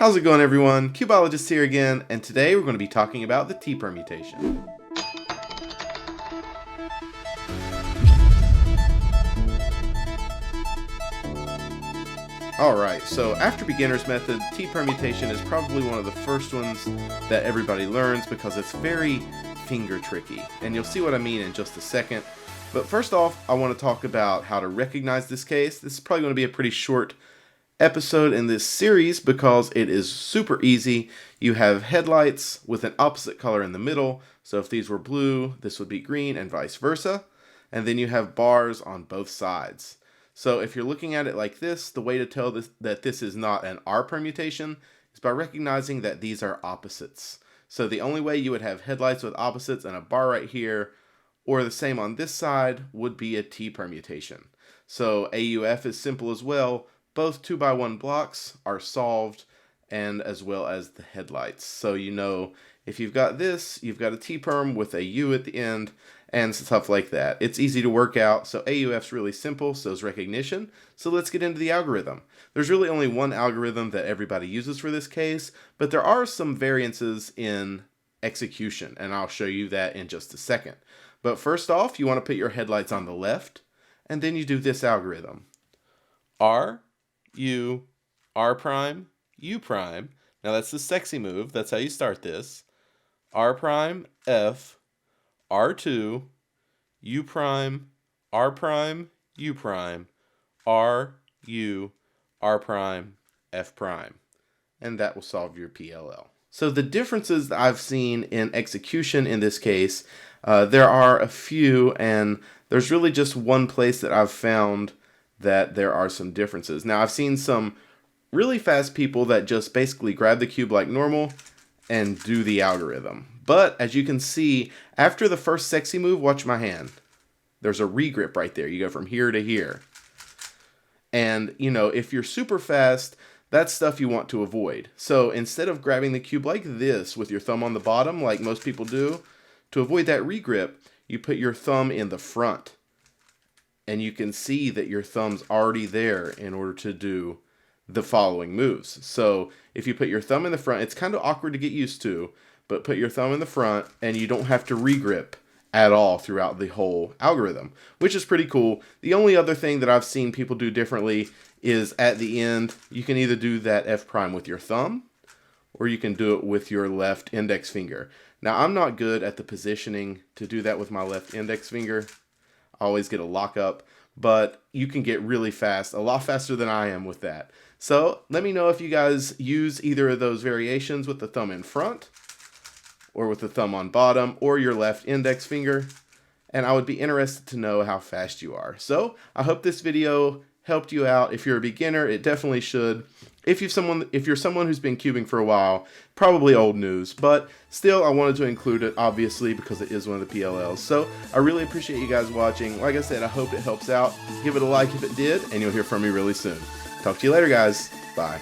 How's it going, everyone? Cubeologist here again, and today we're going to be talking about the T-permutation. Alright, so after beginner's method, T-permutation is probably one of the first ones that everybody learns because it's very finger tricky, and you'll see what I mean in just a second. But first off, I want to talk about how to recognize this case. This is probably going to be a pretty short episode in this series because it is super easy. You have headlights with an opposite color in the middle, so if these were blue, this would be green and vice versa. And then you have bars on both sides. So if you're looking at it like this, the way to tell that this is not an R permutation is by recognizing that these are opposites. So the only way you would have headlights with opposites and a bar right here, or the same on this side, would be a T permutation. So AUF is simple as well. Both 2x1 blocks are solved, and as well as the headlights. So you know, if you've got this, you've got a T-perm with a U at the end, and stuff like that. It's easy to work out, so AUF's really simple, so is recognition. So let's get into the algorithm. There's really only one algorithm that everybody uses for this case, but there are some variances in execution, and I'll show you that in just a second. But first off, you want to put your headlights on the left, and then you do this algorithm. R, U, R prime, U prime. Now that's the sexy move. That's how you start this. R prime, F, R2, U prime, R prime, U prime, R, U, R prime, F prime. And that will solve your PLL. So the differences that I've seen in execution in this case, there are a few, and there's really just one place that I've found that there are some differences. Now, I've seen some really fast people that just basically grab the cube like normal and do the algorithm. But as you can see, after the first sexy move, watch my hand. There's a regrip right there. You go from here to here. And, you know, if you're super fast, that's stuff you want to avoid. So instead of grabbing the cube like this with your thumb on the bottom, like most people do, to avoid that regrip, you put your thumb in the front. And you can see that your thumb's already there in order to do the following moves. So if you put your thumb in the front, it's kind of awkward to get used to, but put your thumb in the front and you don't have to regrip at all throughout the whole algorithm, which is pretty cool. The only other thing that I've seen people do differently is at the end, you can either do that F prime with your thumb or you can do it with your left index finger. Now, I'm not good at the positioning to do that with my left index finger. I always get a lockup, but you can get really fast, a lot faster than I am with that. So let me know if you guys use either of those variations with the thumb in front or with the thumb on bottom or your left index finger, and I would be interested to know how fast you are. So I hope this video helped you out. If you're a beginner, it definitely should. If you're someone who's been cubing for a while, probably old news, but still I wanted to include it, obviously, because it is one of the PLLs. So I really appreciate you guys watching. Like I said, I hope it helps out. Give it a like if it did, and you'll hear from me really soon. Talk to you later, guys. Bye.